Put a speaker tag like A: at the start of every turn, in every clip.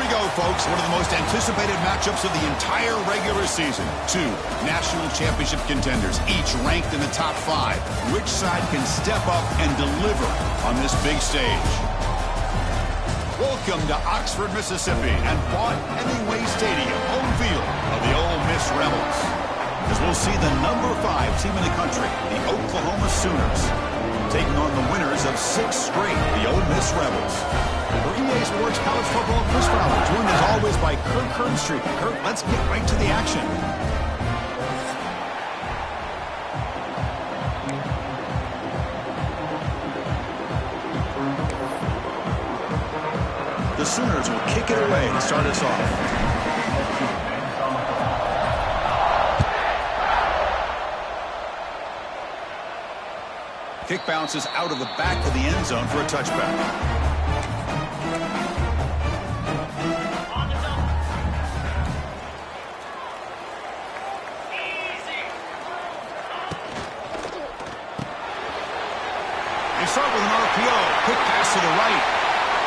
A: go, folks. One of the most anticipated matchups of the entire regular season. Two national championship contenders, each ranked in the top 5. Which side can step up and deliver on this big stage? Welcome to Oxford, Mississippi, and Vaught Hemingway Stadium, home field of the Ole Miss Rebels. As we'll see the number 5 team in the country, the Oklahoma Sooners, taking on the winners of 6 straight, the Ole Miss Rebels. For EA Sports College Football, Chris Fowler, joined as always by Kirk Kernstreet. Kirk, let's get right to the action. The Sooners will kick it away to start us off. Kick bounces out of the back of the end zone for a touchback. They start with an RPO. Quick pass to the right.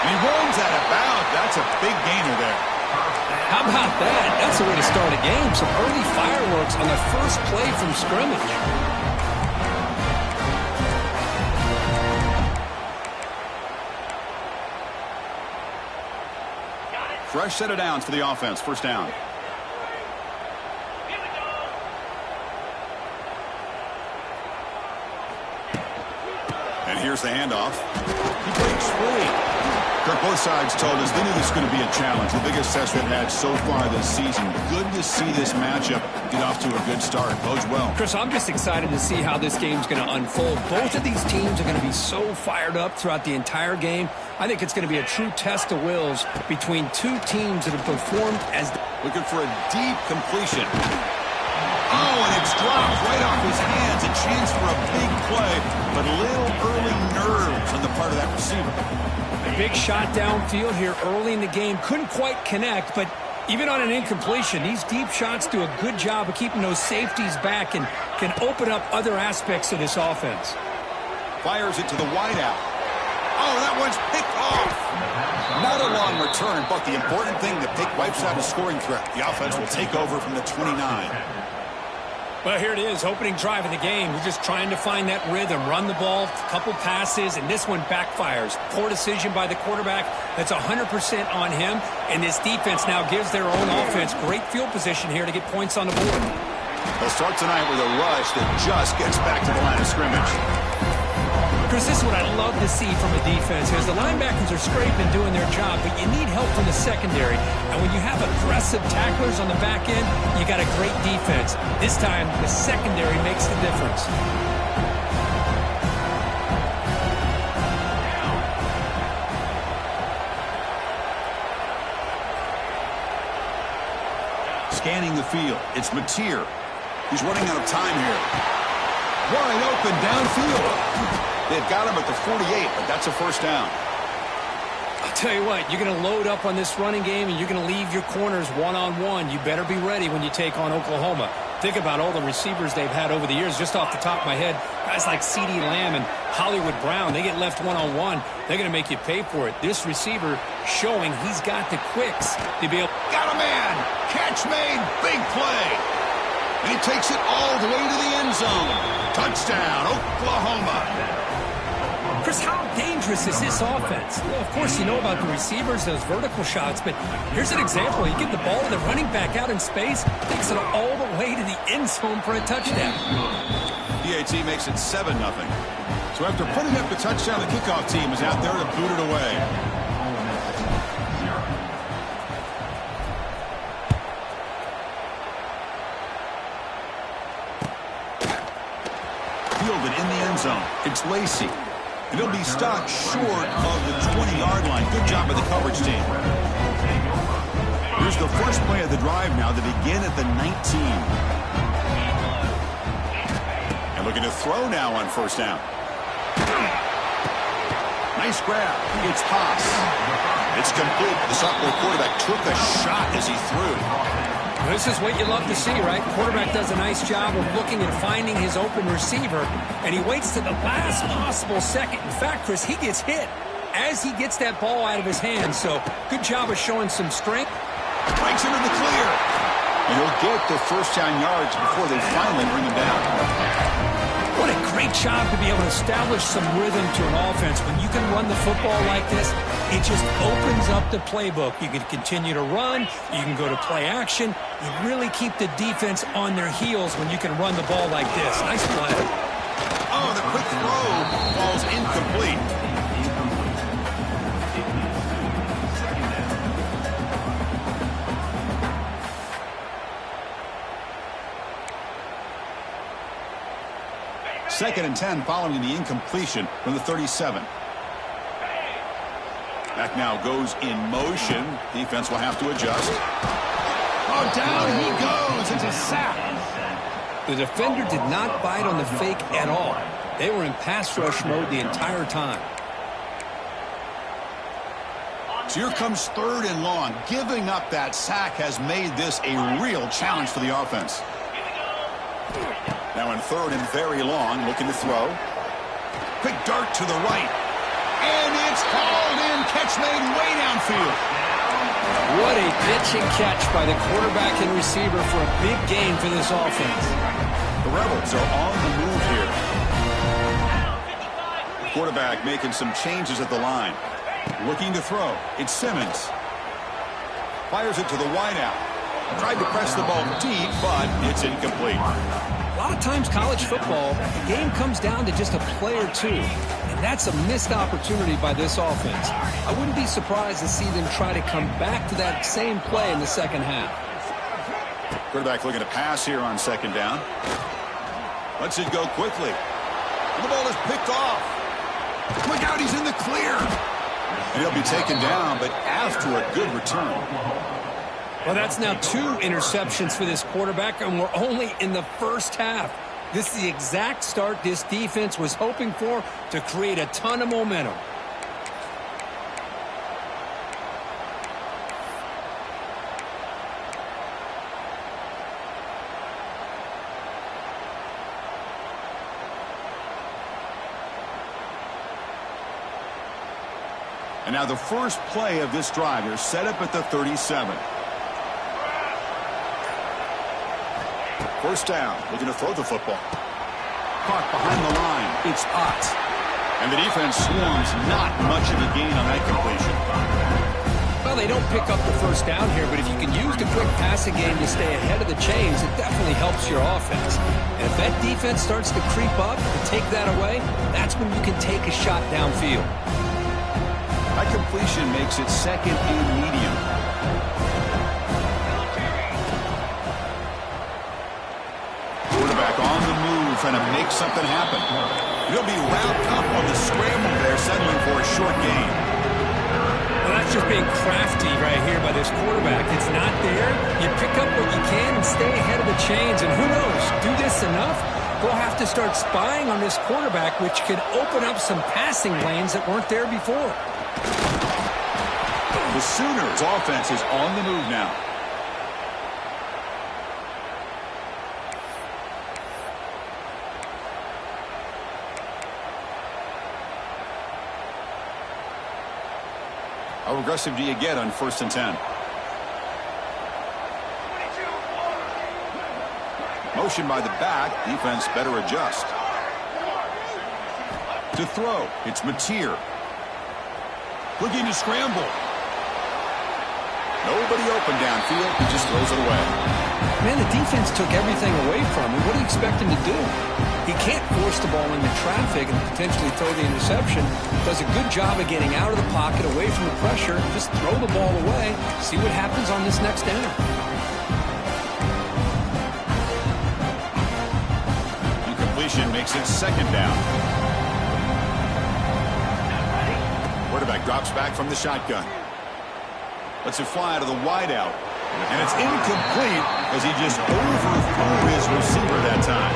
A: And he runs out of bounds. That's a big gainer there.
B: How about that? That's the way to start a game. Some early fireworks on the first play from scrimmage.
A: Fresh set of downs for the offense. First down. And here's the handoff. He breaks free. Kirk, both sides told us they knew this was going to be a challenge. The biggest test they've had so far this season. Good to see this matchup get off to a good start. Bodes well.
B: Chris, I'm just excited to see how this game's going to unfold. Both of these teams are going to be so fired up throughout the entire game. I think it's going to be a true test of wills between two teams that have performed as...
A: Looking for a deep completion. Oh, and it's dropped right off his hands. A chance for a big play, but little early nerves on the part of that receiver.
B: A big shot downfield here early in the game. Couldn't quite connect, but even on an incompletion, these deep shots do a good job of keeping those safeties back and can open up other aspects of this offense.
A: Fires it to the wideout. Oh, that one's picked off. Not a long return, but the important thing, the pick wipes out a scoring threat. The offense will take over from the 29.
B: Well, here it is, opening drive of the game. We're just trying to find that rhythm, run the ball, a couple passes, and this one backfires. Poor decision by the quarterback. That's 100% on him, and this defense now gives their own offense great field position here to get points on the board.
A: They'll start tonight with a rush that just gets back to the line of scrimmage.
B: Chris, this is what I love to see from a defense is the linebackers are scraping, doing their job, but you need help from the secondary. And when you have aggressive tacklers on the back end, you got a great defense. This time, the secondary makes the difference.
A: Scanning the field, it's Mateer. He's running out of time here. Wide open downfield. They've got him at the 48, but that's a first down.
B: I'll tell you what, you're going to load up on this running game, and you're going to leave your corners one-on-one. You better be ready when you take on Oklahoma. Think about all the receivers they've had over the years. Just off the top of my head, guys like CeeDee Lamb and Hollywood Brown, they get left one-on-one. They're going to make you pay for it. This receiver showing he's got the quicks to be able...
A: Got a man! Catch made! Big play! And he takes it all the way to the end zone. Touchdown, Oklahoma!
B: Chris, how dangerous is this offense? Well, of course, you know about the receivers, those vertical shots, but here's an example. You give the ball to the running back out in space, takes it all the way to the end zone for a touchdown.
A: PAT makes it 7-0. So after putting up the touchdown, the kickoff team is out there to boot it away. Fielded in the end zone. It's Lacey. And he'll be stopped short of the 20-yard line. Good job by the coverage team. Here's the first play of the drive now to begin at the 19. And looking to throw now on first down. Nice grab. It's Haas. It's complete. The sophomore quarterback took a shot as he threw.
B: This is what you love to see, right? Quarterback does a nice job of looking and finding his open receiver, and he waits to the last possible second. In fact, Chris, he gets hit. as he gets that ball out of his hands. So good job of showing some strength.
A: Breaks into the clear. And he'll get the first down yards before they finally bring him down.
B: What a great job to be able to establish some rhythm to an offense. When you can run the football like this, it just opens up the playbook. You can continue to run. You can go to play action. You really keep the defense on their heels when you can run the ball like this. Nice play.
A: Oh, the quick throw falls incomplete. Second and 10 following the incompletion from the 37. Back now goes in motion. Defense will have to adjust. Oh, down he goes. It's a sack.
B: The defender did not bite on the fake at all. They were in pass rush mode the entire time.
A: So here comes third and long. Giving up that sack has made this a real challenge for the offense. Now in third and very long, looking to throw. Quick dart to the right. And it's hauled in. Catch made way downfield.
B: What a pitch and catch by the quarterback and receiver for a big gain for this offense.
A: The Rebels are on the move here. Quarterback making some changes at the line. Looking to throw. It's Simmons. Fires it to the wideout. Tried to press the ball deep, but it's incomplete.
B: A lot of times college football, the game comes down to just a play or two. And that's a missed opportunity by this offense. I wouldn't be surprised to see them try to come back to that same play in the second half.
A: Quarterback looking to pass here on second down. Lets it go quickly. And the ball is picked off. Look out, he's in the clear. And he'll be taken down, but after a good return.
B: Well, that's now 2 interceptions for this quarterback, and we're only in the first half. This is the exact start this defense was hoping for to create a ton of momentum.
A: And now the first play of this drive is set up at the 37. First down, looking to throw the football. Caught behind the line. It's Ott. And the defense swarms not much of a gain on that completion.
B: Well, they don't pick up the first down here, but if you can use the quick passing game to stay ahead of the chains, it definitely helps your offense. And if that defense starts to creep up and take that away, that's when you can take a shot downfield.
A: That completion makes it second and medium. Quarterback on the move, trying to make something happen. He'll be wrapped up on the scramble there, settling for a short gain.
B: Well, that's just being crafty right here by this quarterback. It's not there. You pick up what you can and stay ahead of the chains. And who knows, do this enough, we'll have to start spying on this quarterback, which could open up some passing lanes that weren't there before.
A: The Sooners' offense is on the move now. How aggressive do you get on 1st and 10? Motion by the back. Defense better adjust. To throw, it's Mateer. Looking to scramble. Nobody open downfield. He just throws it away.
B: Man, the defense took everything away from him. What do you expect him to do? He can't force the ball into traffic and potentially throw the interception. Does a good job of getting out of the pocket, away from the pressure. Just throw the ball away. See what happens on this next down.
A: Incompletion makes it second down. Quarterback drops back from the shotgun. Lets it fly to the wideout. And it's incomplete as he just overthrew his receiver that time.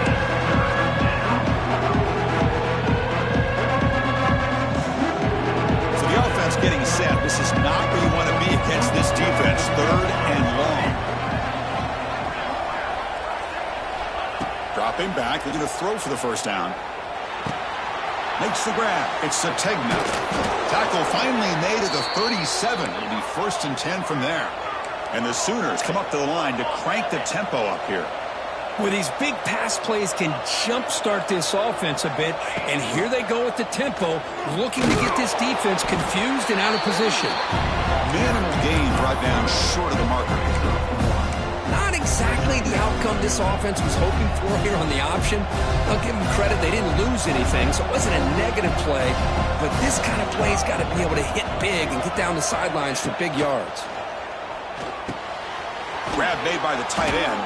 A: So the offense getting set. This is not where you want to be against this defense. Third and long. Dropping back, looking to throw for the first down. Makes the grab. It's Sategna. Tackle finally made at the 37. It'll be 1st and 10 from there. And the Sooners come up to the line to crank the tempo up here.
B: Well, these big pass plays can jumpstart this offense a bit. And here they go with the tempo, looking to get this defense confused and out of position.
A: Minimal gain right down short of the marker.
B: Not exactly the outcome this offense was hoping for here on the option. I'll give them credit. They didn't lose anything, so it wasn't a negative play. But this kind of play's got to be able to hit big and get down the sidelines for big yards.
A: Grab made by the tight end.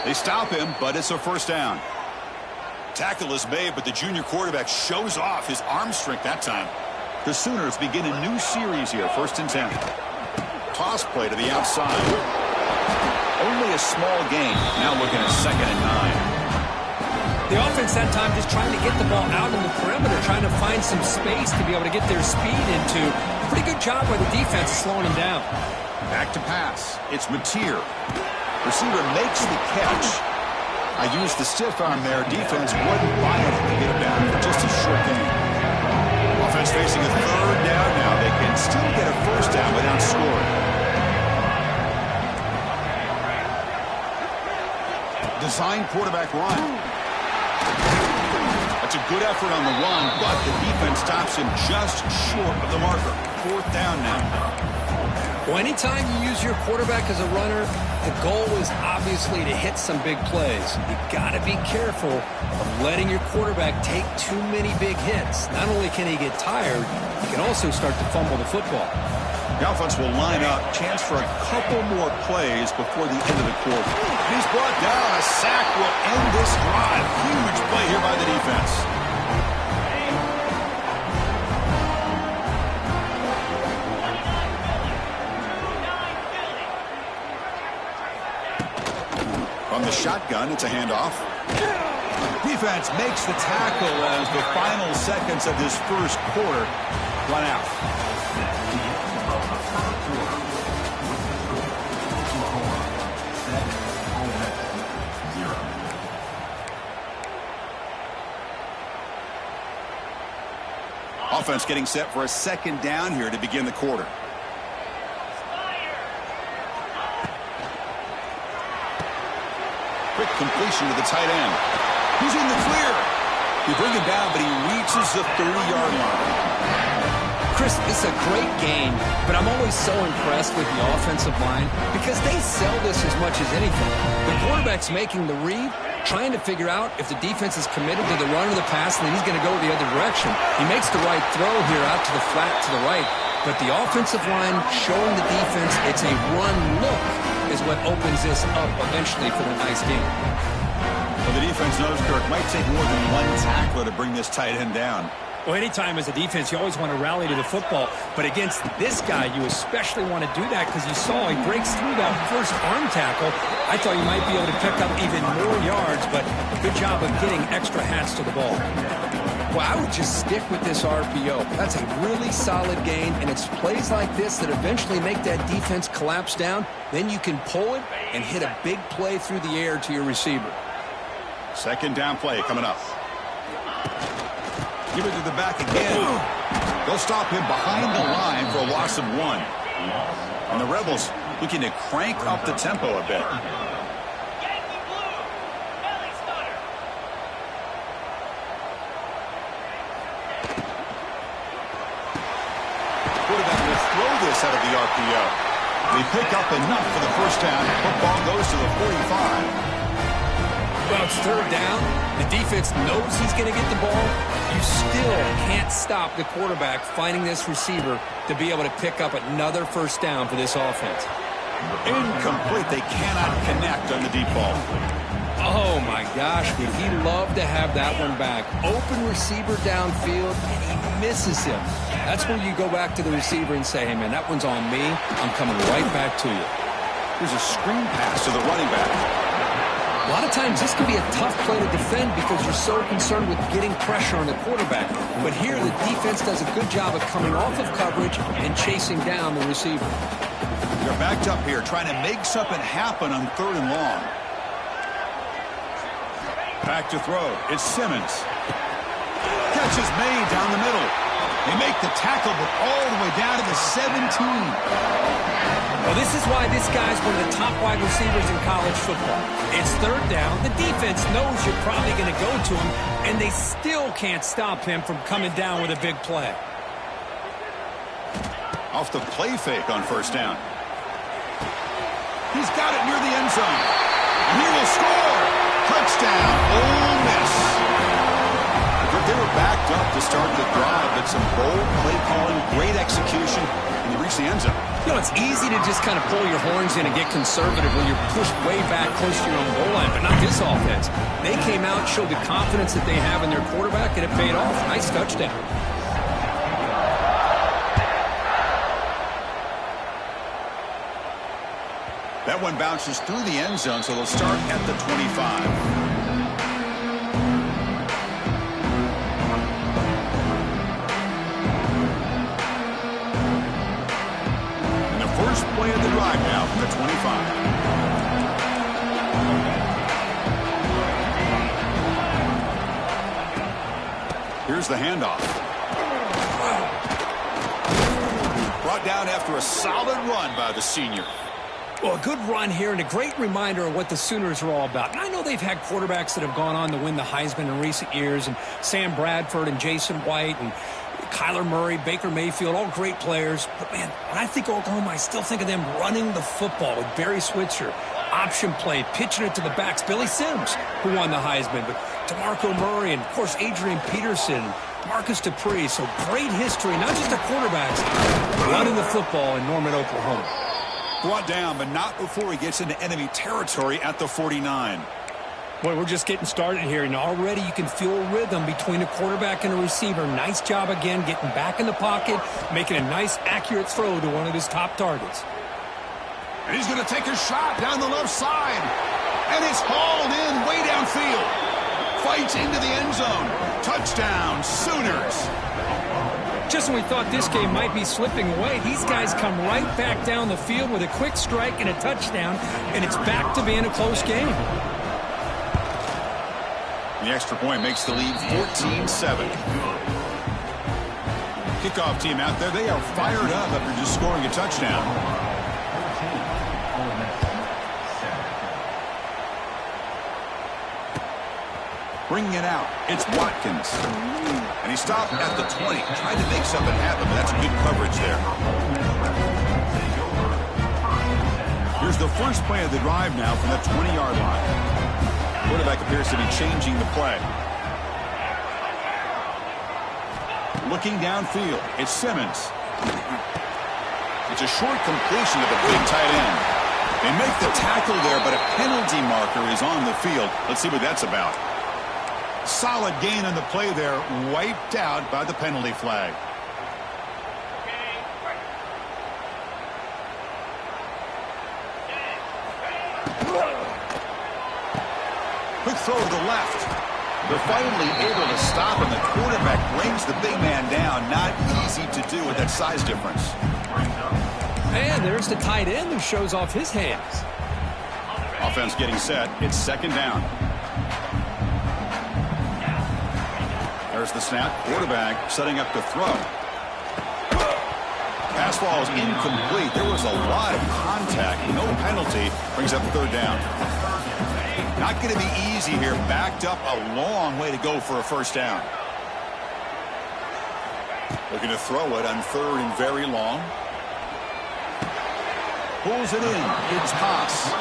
A: They stop him, but it's a 1st down. Tackle is made, but the junior quarterback shows off his arm strength that time. The Sooners begin a new series here, 1st and 10. Toss play to the outside. Only a small gain. Now looking at 2nd and 9.
B: The offense that time just trying to get the ball out in the perimeter, trying to find some space to be able to get their speed into. Pretty good job by the defense of slowing him down.
A: Back to pass. It's Mateer. Receiver makes the catch. I used the stiff arm there. Defense wasn't buying it to get him down for just a short gain. Offense facing a 3rd down now. They can still get a 1st down without scoring. Design quarterback run. That's a good effort on the run, but the defense stops him just short of the marker. 4th down now.
B: Well, anytime you use your quarterback as a runner, the goal is obviously to hit some big plays. You got to be careful of letting your quarterback take too many big hits. Not only can he get tired, he can also start to fumble the football.
A: The offense will line up. Chance for a couple more plays before the end of the quarter. He's brought down. A sack will end this drive. Huge play here by the defense. From the shotgun, it's a handoff. Defense makes the tackle as the final seconds of this 1st quarter run out. Offense getting set for a 2nd down here to begin the quarter. Quick completion to the tight end. He's in the clear. You bring him down, but he reaches the 30-yard line.
B: Chris, it's a great game, but I'm always so impressed with the offensive line because they sell this as much as anything. The quarterback's making the read, trying to figure out if the defense is committed to the run or the pass, and then he's going to go the other direction. He makes the right throw here out to the flat to the right, but the offensive line showing the defense it's a run look is what opens this up eventually for the nice game.
A: Well, the defense knows, Kirk, might take more than one tackler to bring this tight end down.
B: Well, anytime as a defense, you always want to rally to the football. But against this guy, you especially want to do that because you saw he breaks through that first arm tackle. I thought you might be able to pick up even more yards, but good job of getting extra hats to the ball. Well, I would just stick with this RPO. That's a really solid gain, and it's plays like this that eventually make that defense collapse down. Then you can pull it and hit a big play through the air to your receiver.
A: 2nd down play coming up. Give it to the back again. They'll stop him behind the line for a loss of 1. And the Rebels looking to crank up the tempo a bit. Quarterback will throw this out of the RPO. They pick up enough for the 1st down. Football goes to the 45.
B: Well, it's 3rd down. The defense knows he's going to get the ball. You still can't stop the quarterback finding this receiver to be able to pick up another 1st down for this offense.
A: Incomplete. They cannot connect on the deep ball.
B: Oh, my gosh. Would he love to have that one back? Open receiver downfield, and he misses him. That's where you go back to the receiver and say, hey, man, that one's on me. I'm coming right back to you.
A: There's a screen pass to the running back.
B: A lot of times this can be a tough play to defend because you're so concerned with getting pressure on the quarterback. But here the defense does a good job of coming off of coverage and chasing down the receiver.
A: They're backed up here trying to make something happen on 3rd and long. Back to throw. It's Simmons. catch is made down the middle. They make the tackle, but all the way down to the 17.
B: Well, this is why this guy's one of the top wide receivers in college football. It's third down. The defense knows you're probably going to go to him, and they still can't stop him from coming down with a big play.
A: Off the play fake on first down. He's got it near the end zone. And he will score. Touchdown, Ole Miss. They were backed up to start the drive, but some bold play calling, great execution, and they reached the end zone.
B: You know, it's easy to just kind of pull your horns in and get conservative when you're pushed way back close to your own goal line, but not this offense. They came out, showed the confidence that they have in their quarterback, and it paid off. Nice touchdown.
A: That one bounces through the end zone, so they'll start at the 25. First play of the drive now from the 25. Here's the handoff. Brought down after a solid run by the senior.
B: Well, a good run here and a great reminder of what the Sooners are all about. And I know they've had quarterbacks that have gone on to win the Heisman in recent years, and Sam Bradford and Jason White and Kyler Murray, Baker Mayfield, all great players. But, man, when I think of Oklahoma, I still think of them running the football with Barry Switzer, option play, pitching it to the backs. Billy Sims, who won the Heisman, but DeMarco Murray and, of course, Adrian Peterson, Marcus Dupree. So great history, not just the quarterbacks, running the football in Norman, Oklahoma.
A: Brought down, but not before he gets into enemy territory at the 49.
B: Boy, we're just getting started here, and already you can feel rhythm between a quarterback and a receiver. Nice job again getting back in the pocket, making a nice, accurate throw to one of his top targets.
A: And he's going to take a shot down the left side. And it's hauled in way downfield. Fights into the end zone. Touchdown, Sooners.
B: Just when we thought this game might be slipping away, these guys come right back down the field with a quick strike and a touchdown, and it's back to being a close game.
A: The extra point makes the lead 14-7. Kickoff team out there. They are fired up after just scoring a touchdown. Bringing it out. It's Watkins. And he stopped at the 20. Tried to make something happen, but that's good coverage there. Here's the first play of the drive now from the 20-yard line. Quarterback appears to be changing the play. Looking downfield, it's Simmons. It's a short completion to the big tight end. They make the tackle there, but a penalty marker is on the field. Let's see what that's about. Solid gain on the play there, wiped out by the penalty flag. Quick throw to the left. They're finally able to stop him. The quarterback brings the big man down. Not easy to do with that size difference.
B: And there's the tight end who shows off his hands.
A: Offense getting set. It's second down. There's the snap. Quarterback setting up to throw. Pass ball is incomplete. There was a lot of contact. No penalty. Brings up third down. Not going to be easy here. Backed up a long way to go for a first down. Looking to throw it on third and very long. Pulls it in. It's Haas.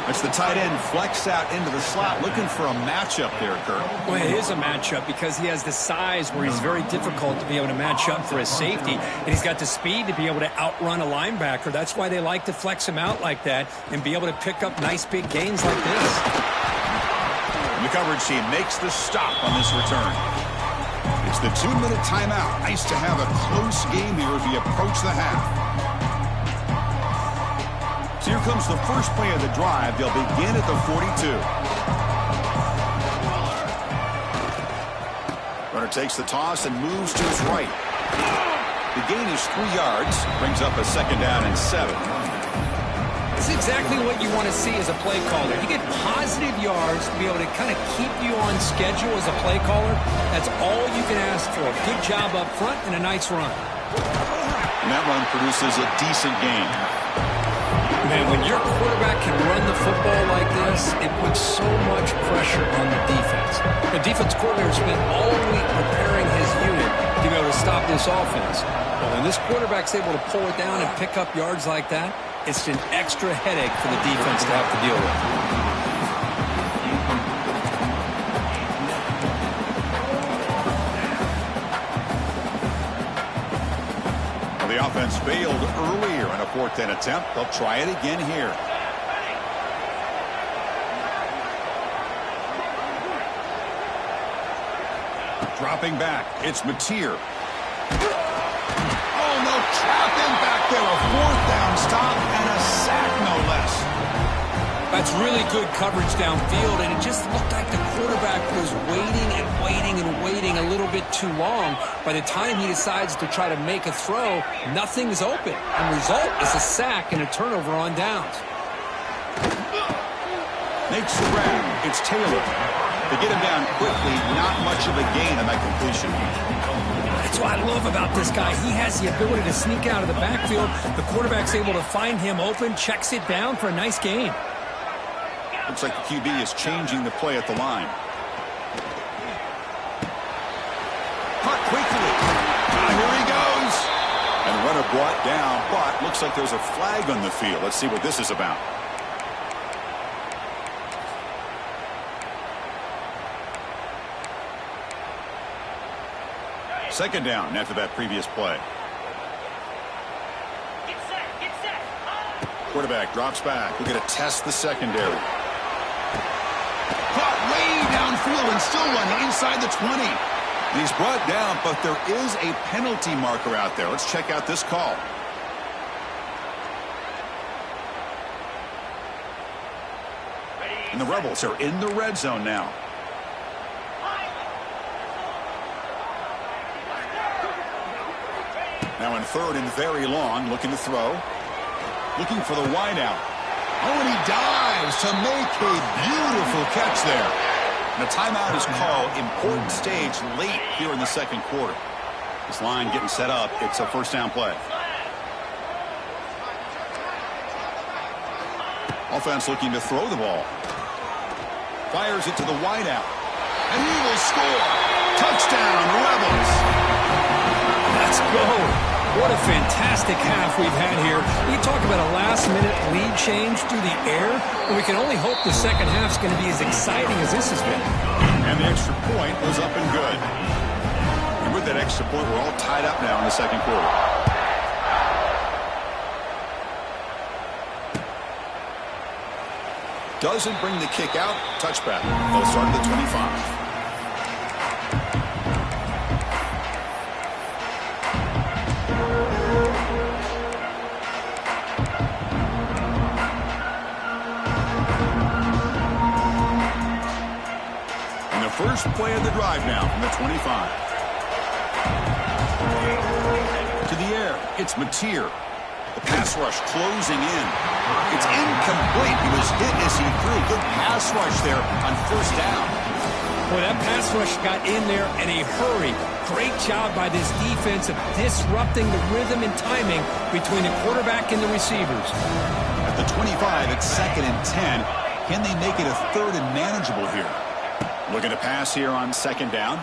A: That's the tight end flex out into the slot. Looking for a matchup there, Kirk.
B: Well, it is a matchup because he has the size where he's very difficult to be able to match up for his safety. And he's got the speed to be able to outrun a linebacker. That's why they like to flex him out like that and be able to pick up nice big gains like this.
A: The coverage team makes the stop on this return. It's the 2-minute timeout. Nice to have a close game here as we approach the half. So here comes the first play of the drive. They'll begin at the 42. Runner takes the toss and moves to his right. The gain is 3 yards. Brings up a second down and 7.
B: See, exactly what you want to see as a play caller. You get positive yards to be able to kind of keep you on schedule as a play caller. That's all you can ask for. Good job up front and a nice run.
A: And that run produces a decent gain.
B: Man, when your quarterback can run the football like this, it puts so much pressure on the defense. The defense coordinator spent all week preparing his unit to be able to stop this offense. But when this quarterback's able to pull it down and pick up yards like that, it's an extra headache for the defense to have to deal with.
A: The offense failed earlier in a 4th down attempt. They'll try it again here. Dropping back, it's Mateer. Oh, no, trapped him back there. A 4th down stop and a sack, no less.
B: That's really good coverage downfield, and it just looked like the quarterback was waiting and waiting and waiting a little bit too long. By the time he decides to try to make a throw, nothing's open. And the result is a sack and a turnover on downs.
A: Makes the grab. It's Taylor. To get him down quickly, not much of a gain on that completion.
B: That's what I love about this guy. He has the ability to sneak out of the backfield. The quarterback's able to find him open, checks it down for a nice gain.
A: Looks like the QB is changing the play at the line. Caught quickly. Here he goes. And runner brought down, but looks like there's a flag on the field. Let's see what this is about. Second down after that previous play. Quarterback drops back. We're going to test the secondary. Caught way downfield and still running inside the 20. And he's brought down, but there is a penalty marker out there. Let's check out this call. And the Rebels are in the red zone now. Now in 3rd and very long, looking to throw. Looking for the wideout. Oh, and he dives to make a beautiful catch there. And a timeout is called. Important stage late here in the 2nd quarter. This line getting set up. It's a 1st down play. Offense looking to throw the ball. Fires it to the wideout. And he will score. Touchdown, Rebels.
B: Let's go. What a fantastic half we've had here. We talk about a last-minute lead change through the air, and we can only hope the second half's going to be as exciting as this has been.
A: And the extra point was up and good. And with that extra point, we're all tied up now in the 2nd quarter. Doesn't bring the kick out. Touchback. They'll start at the 25. First play of the drive now from the 25. To the air, it's Mateer. The pass rush closing in. It's incomplete. He was hit as he threw. Good pass rush there on 1st down.
B: Boy, that pass rush got in there in a hurry. Great job by this defense of disrupting the rhythm and timing between the quarterback and the receivers.
A: At the 25, it's 2nd and 10. Can they make it a 3rd and manageable here? Looking to pass here on 2nd down.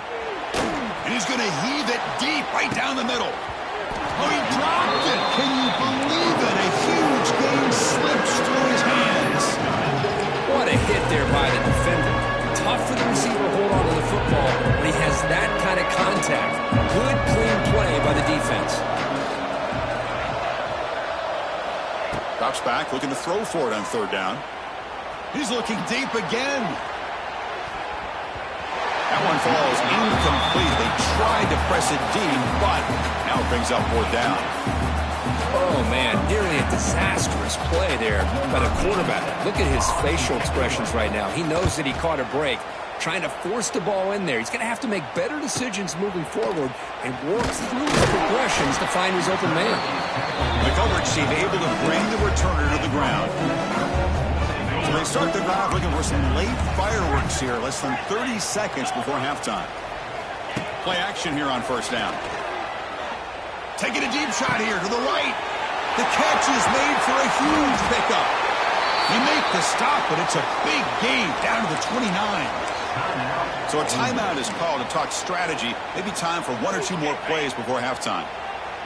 A: And he's going to heave it deep right down the middle. Oh, he dropped it. Can you believe it? A huge gain slips through his hands.
B: What a hit there by the defender. Tough for the receiver to hold on to the football when he has that kind of contact. Good, clean play by the defense.
A: Drops back, looking to throw for it on 3rd down. He's looking deep again. That one falls incomplete. They tried to press it deep, but now it brings up 4th down.
B: Oh, man, nearly a disastrous play there by the quarterback. Look at his facial expressions right now. He knows that he caught a break. trying to force the ball in there. He's going to have to make better decisions moving forward and work through his progressions to find his open man.
A: The coverage team able to bring the returner to the ground. So they start the drive looking for some late fireworks here, less than 30 seconds before halftime. Play action here on first down. Taking a deep shot here to the right. The catch is made for a huge pickup. He made the stop, but it's a big gain down to the 29. So a timeout is called to talk strategy. Maybe time for one or two more plays before halftime.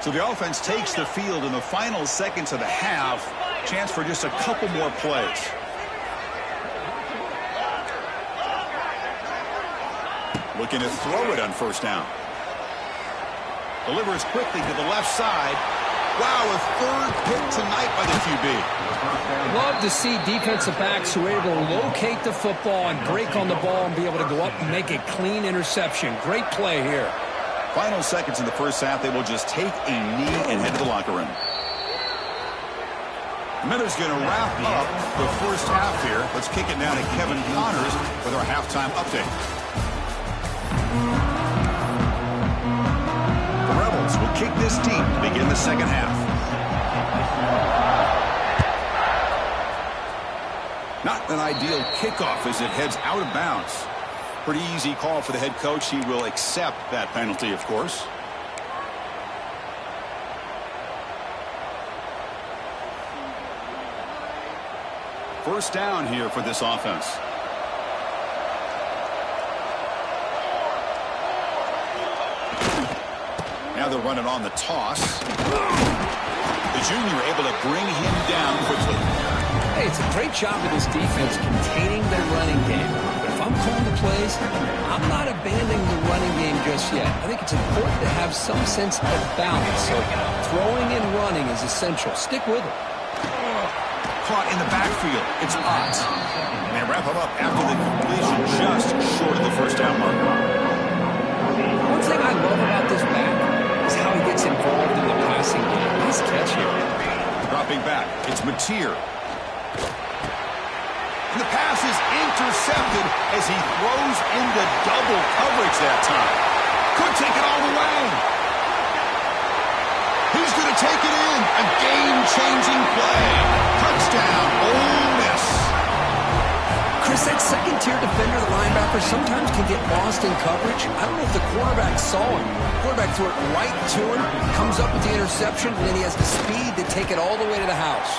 A: So the offense takes the field in the final seconds of the half. Chance for just a couple more plays. Looking to throw it on first down. Delivers quickly to the left side. Wow, a third pick tonight by the QB.
B: Love to see defensive backs who are able to locate the football and break on the ball and be able to go up and make a clean interception. Great play here.
A: Final seconds in the first half, they will just take a knee and head to the locker room. Miller's going to wrap up the first half here. Let's kick it now to Kevin Connors with our halftime update. The Rebels will kick this deep to begin the second half. Not an ideal kickoff as it heads out of bounds. Pretty easy call for the head coach. He will accept that penalty, of course. First down here for this offense. Now they're running on the toss. The junior able to bring him down quickly.
B: Hey, it's a great job of this defense containing their running game. But if I'm calling the plays, I'm not abandoning the running game just yet. I think it's important to have some sense of balance. So throwing and running is essential. Stick with it.
A: Caught in the backfield. It's Ott. And they wrap him up after the completion just short of the first down mark.
B: One thing I love about this back is how he gets involved in the passing game. Nice catch here.
A: Dropping back. It's Mateer. And the pass is intercepted as he throws into double coverage that time. Could take it all the way. He's going to take it in. A game-changing play. Touchdown, Ole Miss.
B: Chris, that second-tier defender, the linebacker, sometimes can get lost in coverage. I don't know if the quarterback saw him. The quarterback threw it right to him, comes up with the interception, and then he has the speed to take it all the way to the house.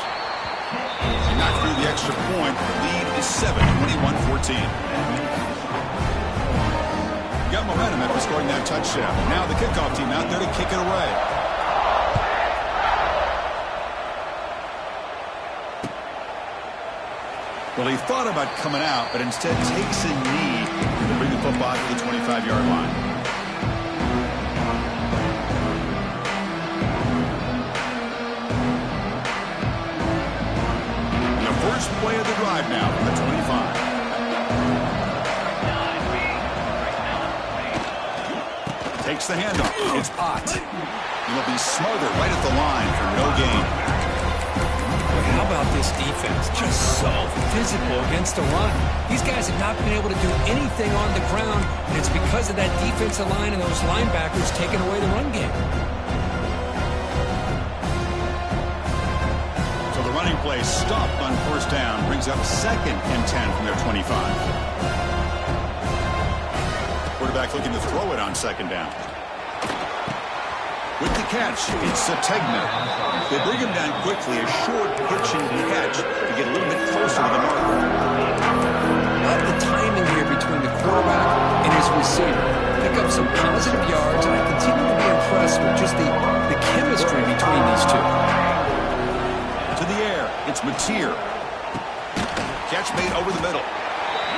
A: He knocked through the extra point. The lead is 7, 21-14. Got momentum after scoring that touchdown. Now the kickoff team out there to kick it away. Well, he thought about coming out, but instead takes a knee to bring the football to the 25-yard line. And the first play of the drive now from the 25. Takes the handoff. It's Ott. He'll be smothered right at the line for no gain.
B: How about this defense? Just so physical against the run. These guys have not been able to do anything on the ground, and it's because of that defensive line and those linebackers taking away the run game.
A: So the running play stopped on first down, brings up 2nd and 10 from their 25. Quarterback looking to throw it on 2nd down. With the catch, it's Sategna. They bring him down quickly, a short pitch and catch to get a little bit closer to the mark.
B: Love the timing here between the quarterback and his receiver. Pick up some positive yards, and I continue to be impressed with just the chemistry between these two.
A: To the air, it's Mateer. Catch made over the middle.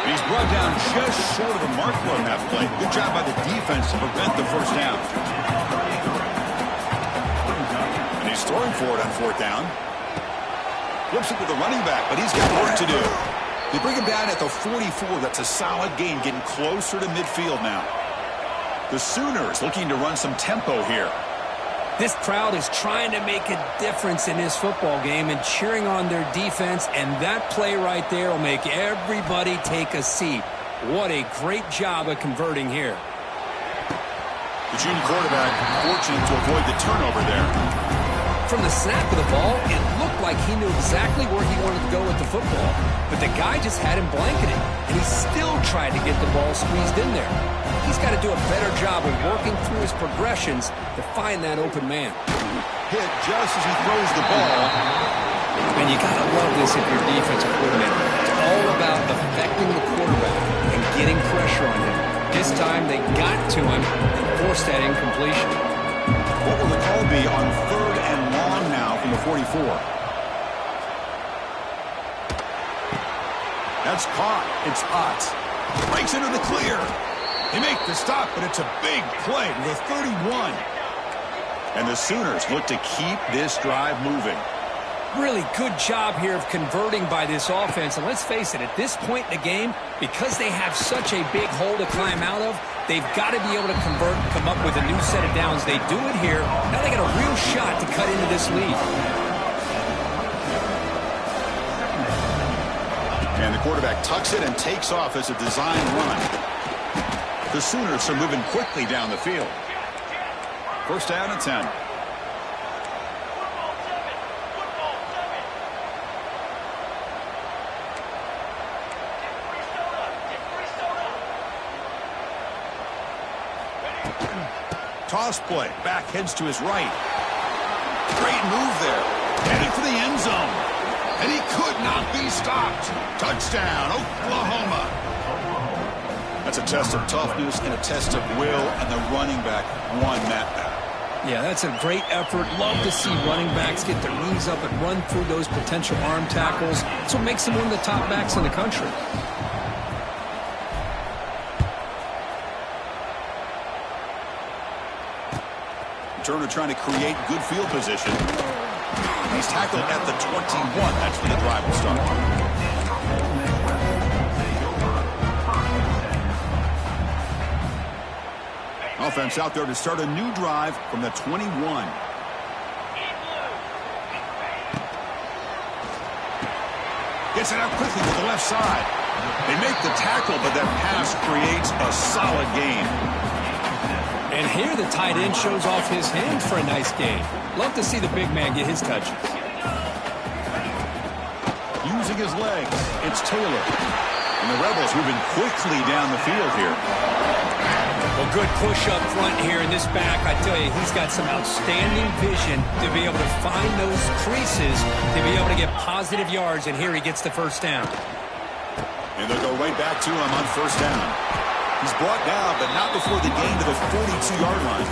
A: He's brought down just short of the mark on that play. Good job by the defense to prevent the first down. He's throwing for it on 4th down. Flips it to the running back, but he's got work to do. They bring him down at the 44. That's a solid gain, getting closer to midfield now. The Sooners looking to run some tempo here.
B: This crowd is trying to make a difference in this football game and cheering on their defense, and that play right there will make everybody take a seat. What a great job of converting here.
A: The junior quarterback fortunate to avoid the turnover there.
B: From the snap of the ball, it looked like he knew exactly where he wanted to go with the football, but the guy just had him blanketed, and he still tried to get the ball squeezed in there. He's got to do a better job of working through his progressions to find that open man.
A: Hit just as he throws the ball.
B: And you got to love this if you're defensive coordinator. It's all about affecting the quarterback and getting pressure on him. This time they got to him and forced that incompletion.
A: What will the call be on 3rd and long now from the 44? That's caught. It's Ott. Breaks into the clear. They make the stop, but it's a big play to the 31. And the Sooners look to keep this drive moving.
B: Really good job here of converting by this offense. And let's face it, at this point in the game, because they have such a big hole to climb out of, they've got to be able to convert and come up with a new set of downs. They do it here. Now they got a real shot to cut into this lead.
A: And the quarterback tucks it and takes off as a design run. The Sooners are moving quickly down the field. 1st down and 10. Toss play. Back heads to his right. Great move there. Heading for the end zone. And he could not be stopped. Touchdown, Oklahoma. That's a test of toughness and a test of will, and the running back won that battle.
B: Yeah, that's a great effort. Love to see running backs get their knees up and run through those potential arm tackles. That's what makes them one of the top backs in the country.
A: Turner trying to create good field position. He's tackled at the 21. That's where the drive will start. Offense out there to start a new drive from the 21. Gets it out quickly to the left side. They make the tackle, but that pass creates a solid gain.
B: And here the tight end shows off his hands for a nice game. Love to see the big man get his touches.
A: Using his legs, it's Taylor. And the Rebels moving quickly down the field here.
B: Well, good push up front here in this back. I tell you, he's got some outstanding vision to be able to find those creases, to be able to get positive yards, and here he gets the 1st down.
A: And they'll go right back to him on 1st down. He's brought down, but not before the gain to the 42-yard line.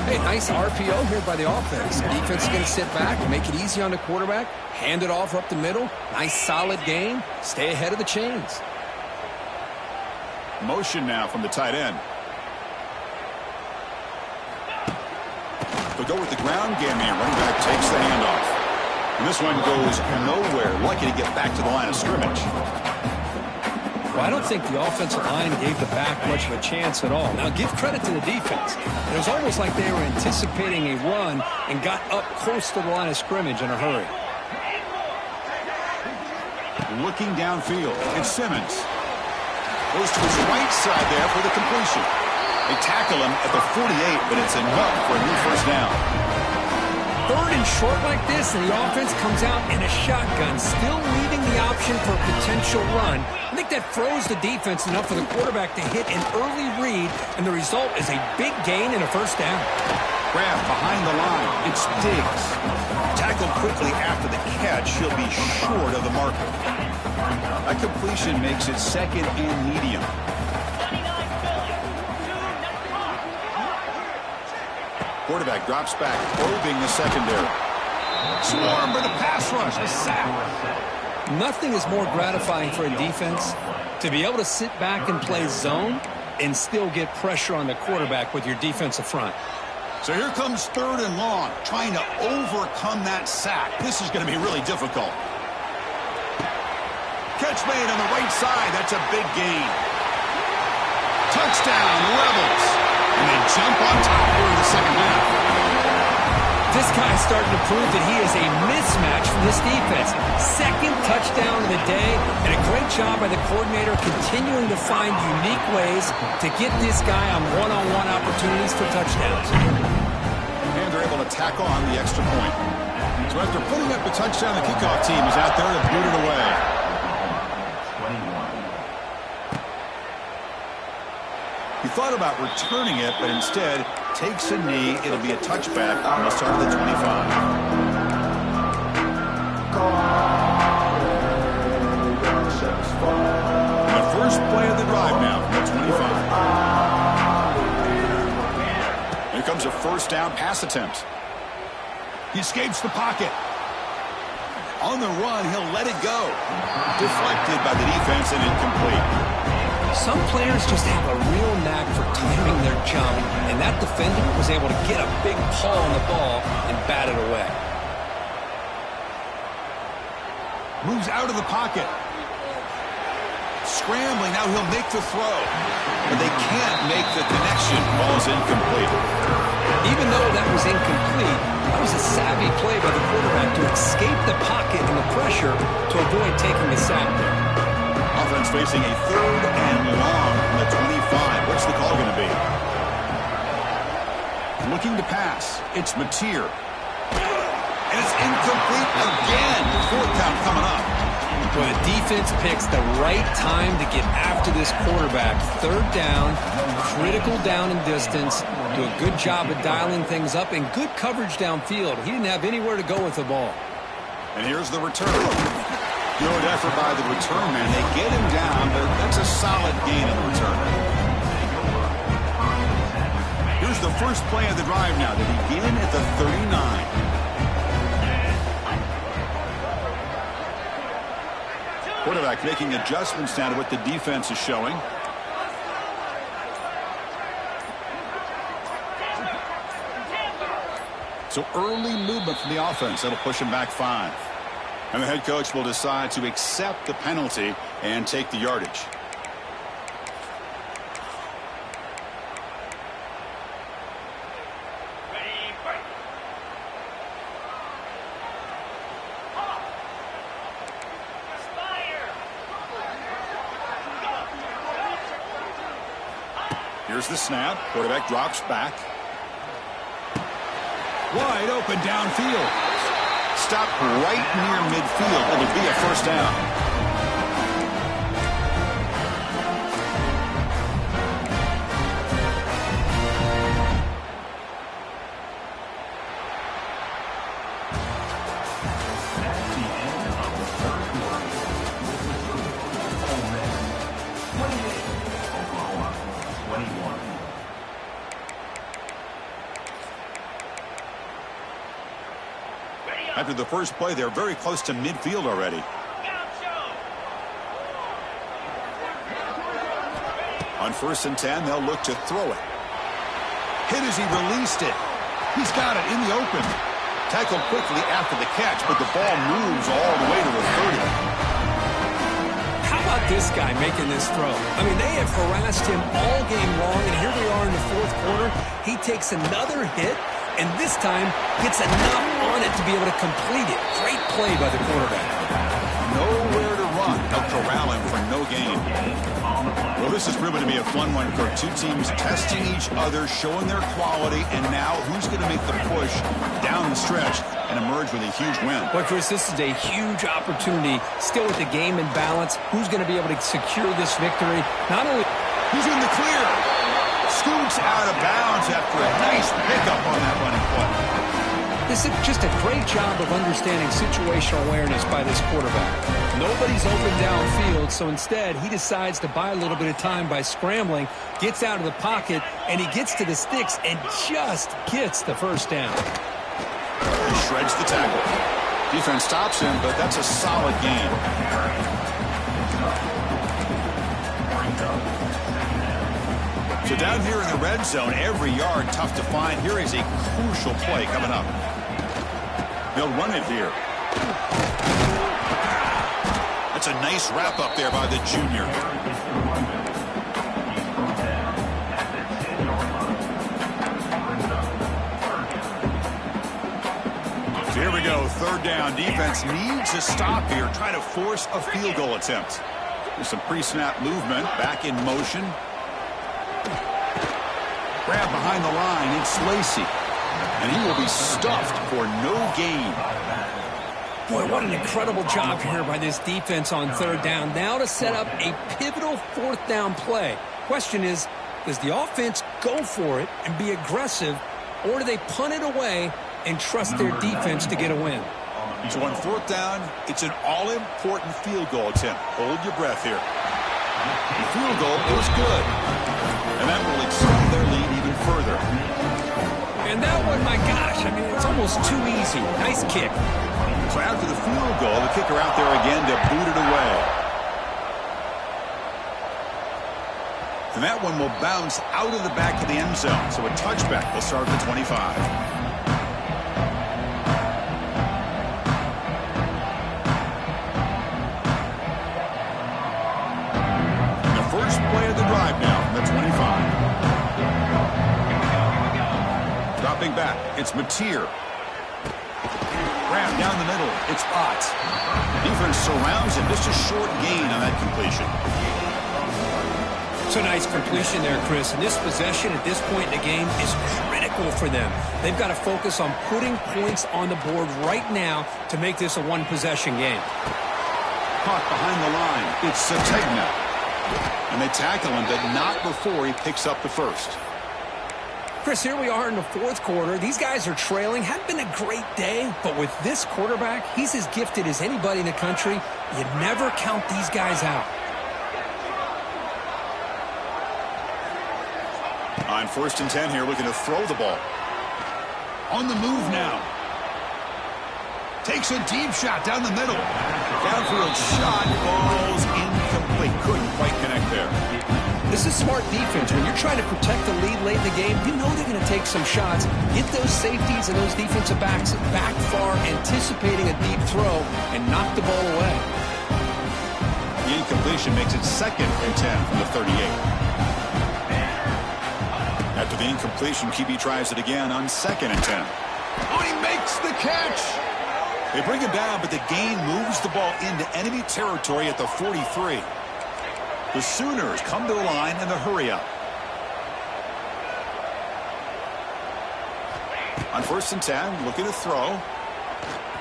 B: Hey, nice RPO here by the offense. Defense is going to sit back, make it easy on the quarterback, hand it off up the middle. Nice, solid game. Stay ahead of the chains.
A: Motion now from the tight end. They'll go with the ground game here. Running back takes the handoff. And this one goes nowhere. Lucky to get back to the line of scrimmage.
B: Well, I don't think the offensive line gave the back much of a chance at all. Now, give credit to the defense. It was almost like they were anticipating a run and got up close to the line of scrimmage in a hurry.
A: Looking downfield, it's Simmons. Goes to his right side there for the completion. They tackle him at the 48, but it's enough for a new 1st down.
B: 3rd and short like this, and the offense comes out in a shotgun, still leaving the option for a potential run. I think that throws the defense enough for the quarterback to hit an early read, and the result is a big gain and a 1st down.
A: Grab behind the line. It's Diggs. Tackled quickly after the catch. He'll be short of the marker. That completion makes it 2nd and medium. Quarterback drops back, probing the secondary. Swarm for the pass rush. A sack.
B: Nothing is more gratifying for a defense to be able to sit back and play zone and still get pressure on the quarterback with your defensive front.
A: So here comes 3rd and long, trying to overcome that sack. This is going to be really difficult. Catch made on the right side. That's a big gain. Touchdown, Rebels. And they jump on top here in the 2nd half.
B: This guy's starting to prove that he is a mismatch for this defense. Second touchdown of the day, and a great job by the coordinator continuing to find unique ways to get this guy on one-on-one opportunities for touchdowns.
A: And they're able to tack on the extra point. So after putting up the touchdown, the kickoff team is out there to boot it away. He thought about returning it, but instead takes a knee. It'll be a touchback on the start of the 25. And the first play of the drive now from the 25. Here comes a first down pass attempt. He escapes the pocket. On the run, he'll let it go. Deflected by the defense and incomplete.
B: Some players just have a real knack for timing their jump, and that defender was able to get a big paw on the ball and bat it away.
A: Moves out of the pocket. Scrambling, now he'll make the throw. But they can't make the connection. Ball's incomplete.
B: Even though that was incomplete, that was a savvy play by the quarterback to escape the pocket and the pressure to avoid taking a sack there.
A: Offense facing a third and long from the 25. What's the call going to be? Looking to pass. It's Mateer. And it's incomplete again. Fourth down coming up.
B: Well, the defense picks the right time to get after this quarterback. Third down, critical down and distance. Do a good job of dialing things up and good coverage downfield. He didn't have anywhere to go with the ball.
A: And here's the return. Good effort by the return man. They get him down, but that's a solid gain in the return. Here's the first play of the drive now. They begin at the 39. Quarterback making adjustments now to what the defense is showing. So early movement from the offense. That'll push him back 5. And the head coach will decide to accept the penalty and take the yardage. Here's the snap. Quarterback drops back. Wide open downfield. Stop right near midfield. It'll be a first down. After the first play, they're very close to midfield already. On 1st and 10, they'll look to throw it. Hit as he released it. He's got it in the open. Tackled quickly after the catch, but the ball moves all the way to the 30.
B: How about this guy making this throw? I mean, they have harassed him all game long, and here we are in the fourth quarter. He takes another hit, and this time gets enough on it to be able to complete it. Great play by the quarterback.
A: Nowhere to run. They'll corral him for no gain. Well, this has proven to be a fun one for two teams testing each other, showing their quality, and now who's going to make the push down the stretch and emerge with a huge win.
B: Boy, Chris, this is a huge opportunity. Still with the game in balance. Who's going to be able to secure this victory? Not only...
A: Who's in the clear? Scoots out of bounds after a nice pickup on that running play.
B: This is just a great job of understanding situational awareness by this quarterback. Nobody's open downfield, so instead he decides to buy a little bit of time by scrambling, gets out of the pocket, and he gets to the sticks and just gets the first down.
A: He shreds the tackle. Defense stops him, but that's a solid gain. So down here in the red zone, every yard tough to find. Here is a crucial play coming up. They'll run it here. That's a nice wrap up there by the junior. So third down, defense needs to stop here, try to force a field goal attempt. There's some pre-snap movement, back in motion. Grab behind the line, it's Lacey. And he will be stuffed for no gain.
B: Boy, what an incredible job here by this defense on third down. Now to set up a pivotal fourth down play. Question is, does the offense go for it and be aggressive, or do they punt it away and trust their defense to get a win?
A: So on fourth down, it's an all-important field goal attempt. Hold your breath here. The field goal is good. And that will extend their lead even further.
B: And that one, my gosh, I mean, it's almost too easy. Nice kick.
A: So after the field goal, the kicker out there again to boot it away. And that one will bounce out of the back of the end zone. So a touchback will start at the 25. Play of the drive now from the 25. Dropping back, it's Mateer. Grab down the middle, it's Ott. Defense surrounds him, just a short gain on that completion.
B: So nice completion there, Chris. And this possession at this point in the game is critical for them. They've got to focus on putting points on the board right now to make this a one-possession game.
A: Caught behind the line, it's Sategna. And they tackle him, but not before he picks up the first.
B: Chris, here we are in the fourth quarter. These guys are trailing. Hadn't been a great day, but with this quarterback, he's as gifted as anybody in the country. You never count these guys out.
A: On 1st and 10 here, looking to throw the ball. On the move now. Takes a deep shot down the middle. Downfield shot, falls incomplete. Couldn't quite connect there.
B: This is smart defense. When you're trying to protect the lead late in the game, you know they're going to take some shots. Get those safeties and those defensive backs back far, anticipating a deep throw, and knock the ball away.
A: The incompletion makes it 2nd and 10 from the 38. After the incompletion, QB tries it again on 2nd and 10. Oh, he makes the catch! They bring him down, but the gain moves the ball into enemy territory at the 43. The Sooners come to the line in the hurry-up. On 1st and 10, looking to throw.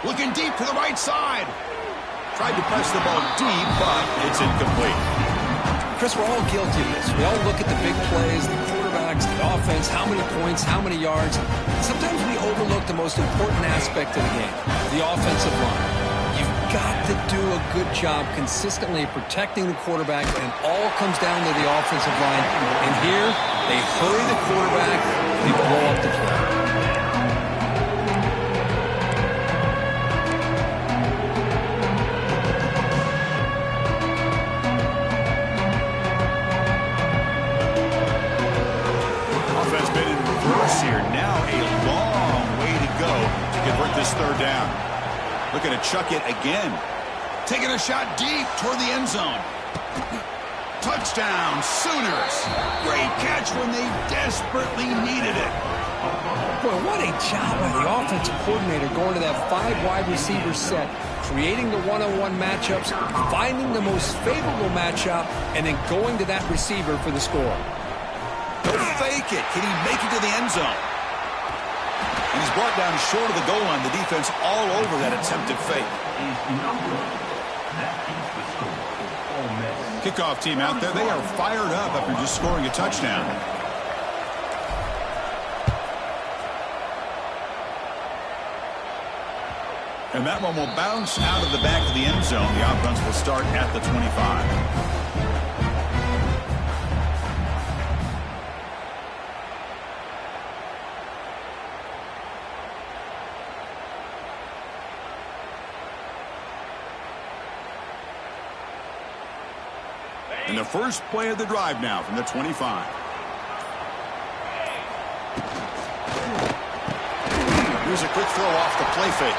A: Looking deep to the right side. Tried to press the ball deep, but it's incomplete.
B: Chris, we're all guilty of this. We all look at the big plays, the quarterbacks, the offense, how many points, how many yards. Sometimes we overlook the most important aspect of the game, the offensive line. You've got to do a good job consistently protecting the quarterback, and it all comes down to the offensive line. And here, they hurry the quarterback, they blow up the play.
A: Here now a long way to go to convert this third down. Looking to chuck it again. Taking a shot deep toward the end zone. Touchdown, Sooners. Great catch when they desperately needed it.
B: Boy, what a job by the offensive coordinator going to that 5 wide receiver set, creating the one-on-one matchups, finding the most favorable matchup, and then going to that receiver for the score.
A: He'll fake it. Can he make it to the end zone? And he's brought down short of the goal line. The defense all over that attempted fake. Kickoff team out there. They are fired up after just scoring a touchdown. And that one will bounce out of the back of the end zone. The offense will start at the 25. And the first play of the drive now from the 25. Here's a quick throw off the play fake.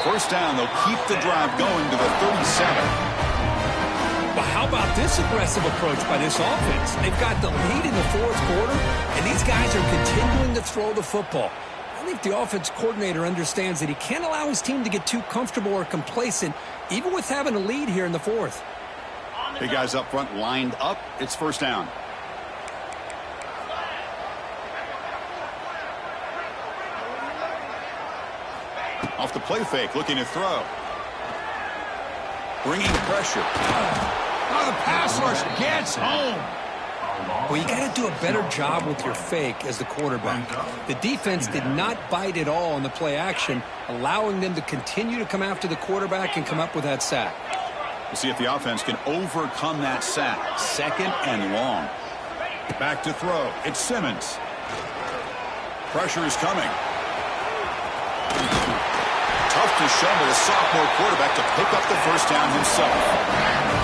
A: First down, they'll keep the drive going to the 37.
B: But how about this aggressive approach by this offense? They've got the lead in the fourth quarter, and these guys are continuing to throw the football. I think the offense coordinator understands that he can't allow his team to get too comfortable or complacent, even with having a lead here in the fourth.
A: Big guys up front lined up. It's first down. Off the play fake, looking to throw. Bringing pressure. Oh, the pass rush gets home.
B: Well, you got to do a better job with your fake as the quarterback. The defense did not bite at all on the play action, allowing them to continue to come after the quarterback and come up with that sack.
A: We'll see if the offense can overcome that sack. Second and long. Back to throw. It's Simmons. Pressure is coming. Tough to show the sophomore quarterback to pick up the first down himself.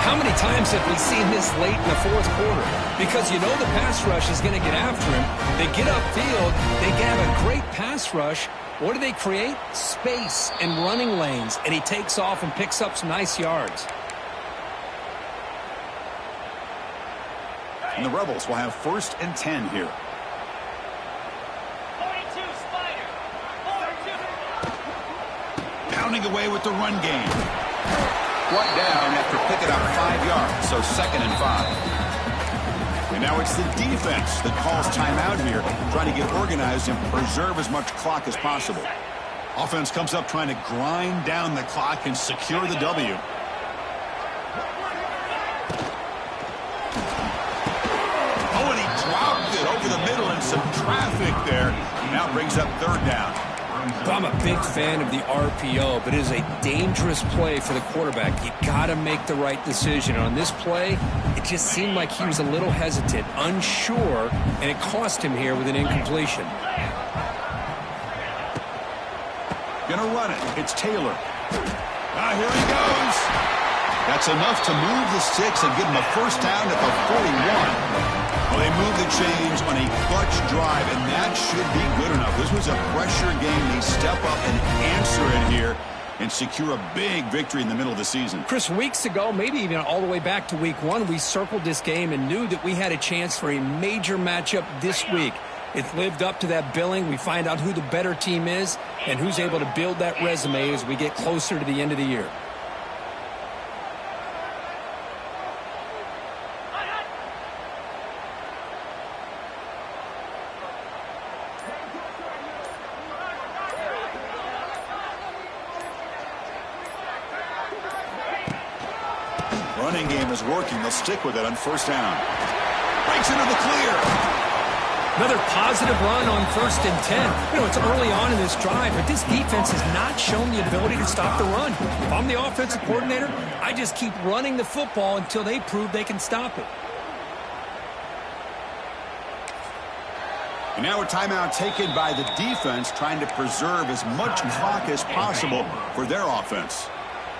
B: How many times have we seen this late in the fourth quarter? Because you know the pass rush is going to get after him. They get upfield. They have a great pass rush. What do they create? Space and running lanes. And he takes off and picks up some nice yards.
A: And the Rebels will have 1st and 10 here. Pounding away with the run game. Brought down after picking up 5 yards, so 2nd and 5. And now it's the defense that calls timeout here, trying to get organized and preserve as much clock as possible. Offense comes up trying to grind down the clock and secure the W. Oh, and he dropped it over the middle and some traffic there. Now brings up 3rd down.
B: I'm a big fan of the RPO, but it is a dangerous play for the quarterback. You got to make the right decision. On this play, it just seemed like he was a little hesitant, unsure, and it cost him here with an incompletion.
A: Gonna run it. It's Taylor. Here he goes. That's enough to move the sticks and give him a first down at the 41. Well, they move the chains on a clutch drive, and that should be good enough. This was a pressure game. They step up and answer it here and secure a big victory in the middle of the season.
B: Chris, weeks ago, maybe even all the way back to week 1, we circled this game and knew that we had a chance for a major matchup this week. It lived up to that billing. We find out who the better team is and who's able to build that resume as we get closer to the end of the year.
A: Running game is working. They'll stick with it on 1st down. Breaks into the clear.
B: Another positive run on 1st and 10. You know, it's early on in this drive, but this defense has not shown the ability to stop the run. If I'm the offensive coordinator, I just keep running the football until they prove they can stop it.
A: And now a timeout taken by the defense, trying to preserve as much clock as possible for their offense.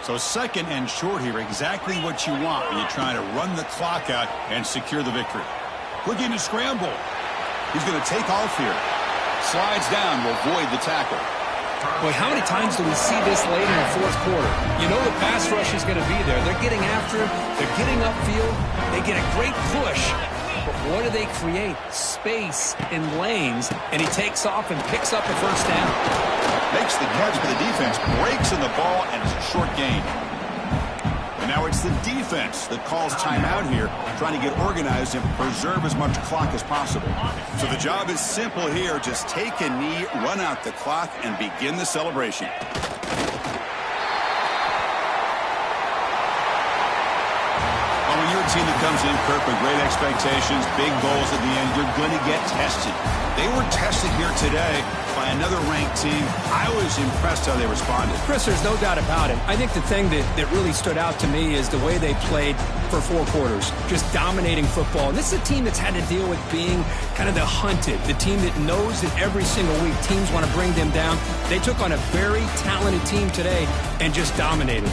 A: So 2nd and short here, exactly what you want when you're trying to run the clock out and secure the victory. Looking to scramble. He's going to take off here. Slides down to avoid the tackle.
B: Boy, how many times do we see this late in the fourth quarter? You know the pass rush is going to be there. They're getting after him. They're getting upfield. They get a great push. But what do they create? Space in lanes. And he takes off and picks up a first down.
A: Makes the catch for the defense, breaks in the ball, and it's a short gain. And now it's the defense that calls timeout here, trying to get organized and preserve as much clock as possible. So the job is simple here. Just take a knee, run out the clock, and begin the celebration. Well, when you're a team that comes in, Kirk, with great expectations, big goals at the end, you're going to get tested. They were tested here today by another ranked team. I was impressed how they responded.
B: Chris, there's no doubt about it. I think the thing that really stood out to me is the way they played for 4 quarters, just dominating football. And this is a team that's had to deal with being kind of the hunted, the team that knows that every single week teams want to bring them down. They took on a very talented team today and just dominated.